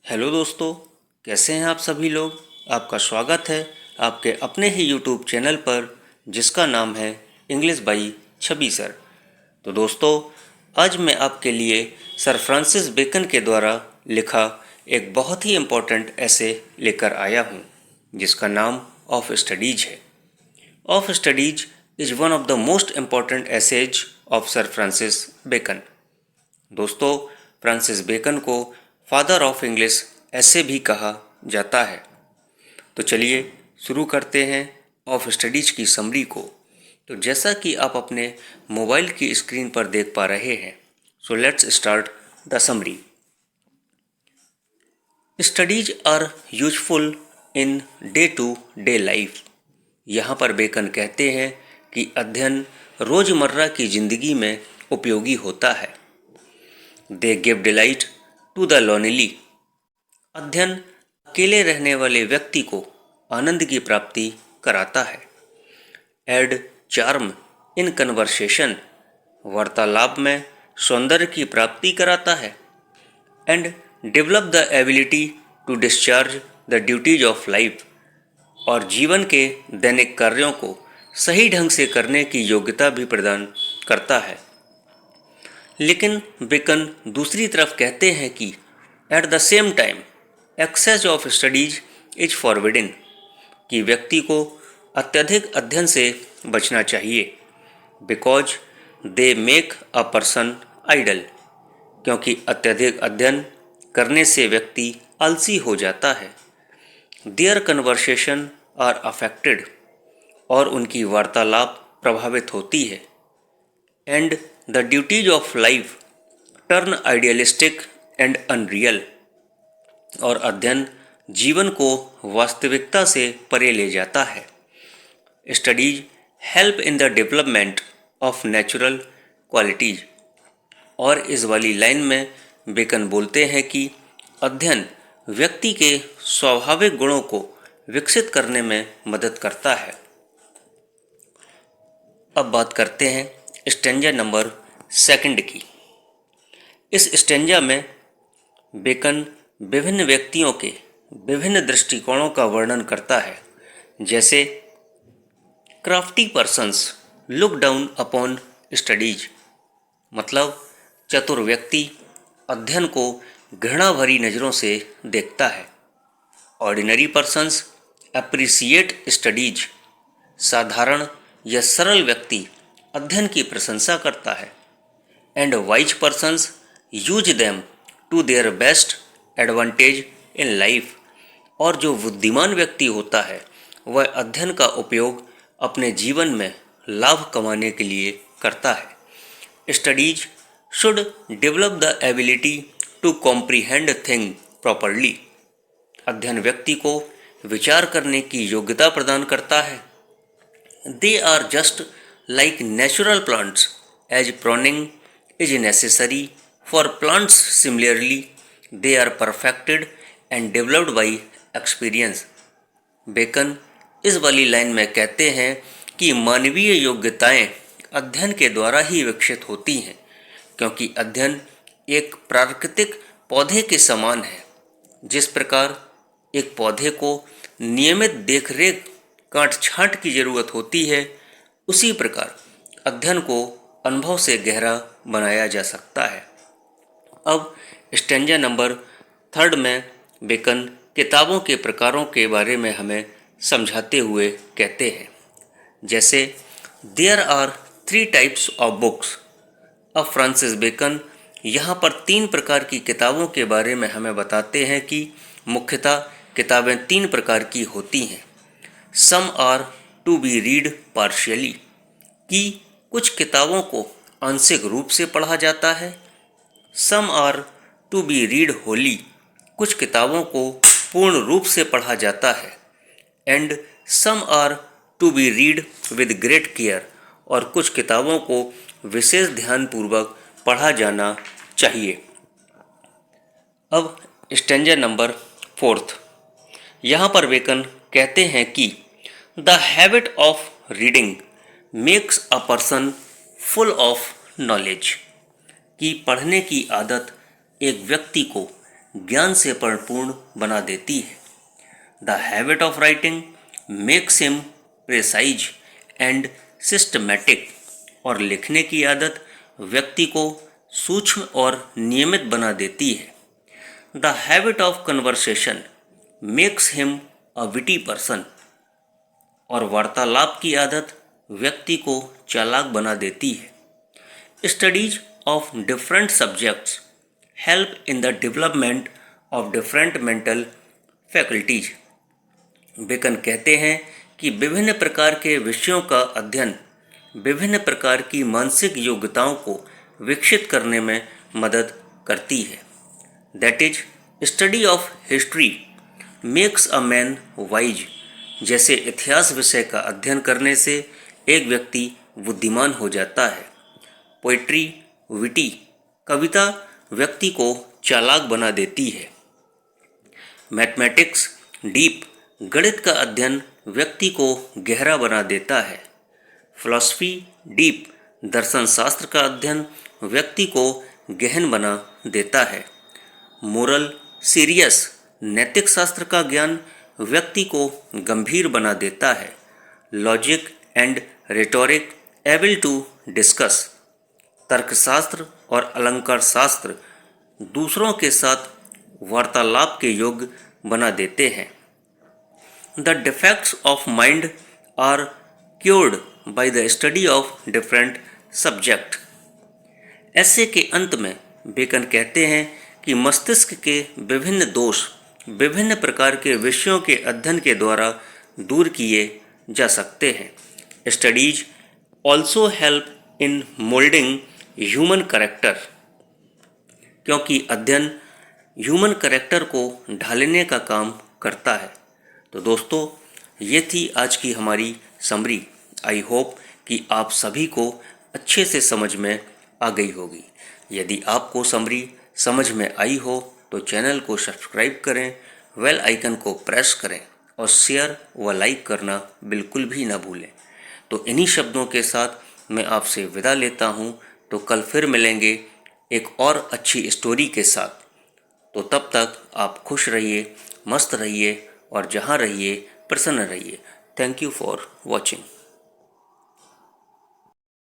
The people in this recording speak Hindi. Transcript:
हेलो दोस्तों, कैसे हैं आप सभी लोग। आपका स्वागत है आपके अपने ही यूट्यूब चैनल पर जिसका नाम है इंग्लिश बाई छवि सर। तो दोस्तों, आज मैं आपके लिए सर फ्रांसिस बेकन के द्वारा लिखा एक बहुत ही इम्पोर्टेंट ऐसे लेकर आया हूँ जिसका नाम ऑफ स्टडीज है। Of studies is one of the most important essays of sir Francis Bacon. दोस्तों, फ्रांसिस बेकन को फादर ऑफ इंग्लिश ऐसे भी कहा जाता है। तो चलिए शुरू करते हैं ऑफ स्टडीज की समरी को। तो जैसा कि आप अपने मोबाइल की स्क्रीन पर देख पा रहे हैं, so let's start the summary. Studies are useful in day to day life. यहाँ पर बेकन कहते हैं कि अध्ययन रोज़मर्रा की ज़िंदगी में उपयोगी होता है। They give delight to the lonely. अध्ययन अकेले रहने वाले व्यक्ति को आनंद की प्राप्ति कराता है। Add charm in conversation. वार्तालाप में सौंदर्य की प्राप्ति कराता है। And develop the ability to discharge the duties of life. और जीवन के दैनिक कार्यों को सही ढंग से करने की योग्यता भी प्रदान करता है। लेकिन बेकन दूसरी तरफ कहते हैं कि at the same time excess of studies is forbidden, कि व्यक्ति को अत्यधिक अध्ययन से बचना चाहिए। Because they make a person idle, क्योंकि अत्यधिक अध्ययन करने से व्यक्ति आलसी हो जाता है। देयर कन्वर्सेशन आर अफेक्टेड, और उनकी वार्तालाप प्रभावित होती है। And the duties of life turn idealistic and unreal, और अध्ययन जीवन को वास्तविकता से परे ले जाता है। Studies help in the development of natural qualities. और इस वाली लाइन में बेकन बोलते हैं कि अध्ययन व्यक्ति के स्वाभाविक गुणों को विकसित करने में मदद करता है। अब बात करते हैं स्टेंजा नंबर 2 की। इस स्टेंजा में बेकन विभिन्न व्यक्तियों के विभिन्न दृष्टिकोणों का वर्णन करता है। जैसे crafty persons look down upon studies, मतलब चतुर व्यक्ति अध्ययन को घृणा भरी नज़रों से देखता है। ऑर्डिनरी पर्सन्स अप्रिसिएट स्टडीज, साधारण या सरल व्यक्ति अध्ययन की प्रशंसा करता है। And wise persons use them to their best advantage in life, और जो बुद्धिमान व्यक्ति होता है वह अध्ययन का उपयोग अपने जीवन में लाभ कमाने के लिए करता है। Studies should develop the ability to comprehend thing properly. अध्ययन व्यक्ति को विचार करने की योग्यता प्रदान करता है। They are just like natural plants as pruning is necessary for plants, similarly they are perfected and developed by experience. Bacon इस वाली लाइन में कहते हैं कि मानवीय योग्यताएं अध्ययन के द्वारा ही विकसित होती हैं, क्योंकि अध्ययन एक प्राकृतिक पौधे के समान है। जिस प्रकार एक पौधे को नियमित देखरेख काट छांट की जरूरत होती है, उसी प्रकार अध्ययन को अनुभव से गहरा बनाया जा सकता है। अब स्टेंजा नंबर 3 में बेकन किताबों के प्रकारों के बारे में हमें समझाते हुए कहते हैं। जैसे there are 3 types of books. अब फ्रांसिस बेकन यहाँ पर 3 प्रकार की किताबों के बारे में हमें बताते हैं कि मुख्यतः किताबें 3 प्रकार की होती हैं। Some are to be read partially, कि कुछ किताबों को आंशिक रूप से पढ़ा जाता है। Some are to be read wholly, कुछ किताबों को पूर्ण रूप से पढ़ा जाता है। And some are to be read with great care, और कुछ किताबों को विशेष ध्यानपूर्वक पढ़ा जाना चाहिए। अब स्टेंजा नंबर 4, यहाँ पर बेकन कहते हैं कि the habit of reading makes a person full of knowledge, कि पढ़ने की आदत एक व्यक्ति को ज्ञान से परिपूर्ण बना देती है। The habit of writing makes him precise and systematic, और लिखने की आदत व्यक्ति को सूक्ष्म और नियमित बना देती है। The habit of conversation makes him a witty person, और वार्तालाप की आदत व्यक्ति को चालाक बना देती है। Studies of different subjects help in the development of different mental faculties. Bacon कहते हैं कि विभिन्न प्रकार के विषयों का अध्ययन विभिन्न प्रकार की मानसिक योग्यताओं को विकसित करने में मदद करती है। That is study of history makes a man wise, जैसे इतिहास विषय का अध्ययन करने से एक व्यक्ति बुद्धिमान हो जाता है। पोइट्री विटी, कविता व्यक्ति को चालाक बना देती है। मैथमेटिक्स डीप, गणित का अध्ययन व्यक्ति को गहरा बना देता है। फिलॉसफी डीप, दर्शन शास्त्र का अध्ययन व्यक्ति को गहन बना देता है। मोरल सीरियस, नैतिक शास्त्र का ज्ञान व्यक्ति को गंभीर बना देता है। Logic and rhetoric able to discuss, तर्कशास्त्र और अलंकार शास्त्र दूसरों के साथ वार्तालाप के योग्य बना देते हैं। The defects of mind are cured by the study of different subject. ऐसे के अंत में बेकन कहते हैं कि मस्तिष्क के विभिन्न दोष विभिन्न प्रकार के विषयों के अध्ययन के द्वारा दूर किए जा सकते हैं। Studies also help in moulding human character, क्योंकि अध्ययन ह्यूमन कैरेक्टर को ढालने का काम करता है। तो दोस्तों, ये थी आज की हमारी समरी। आई होप कि आप सभी को अच्छे से समझ में आ गई होगी। यदि आपको समरी समझ में आई हो तो चैनल को सब्सक्राइब करें, बेल आइकन को प्रेस करें और शेयर व लाइक करना बिल्कुल भी ना भूलें। तो इन्हीं शब्दों के साथ मैं आपसे विदा लेता हूँ। तो कल फिर मिलेंगे एक और अच्छी स्टोरी के साथ। तो तब तक आप खुश रहिए, मस्त रहिए और जहाँ रहिए प्रसन्न रहिए। Thank you for watching.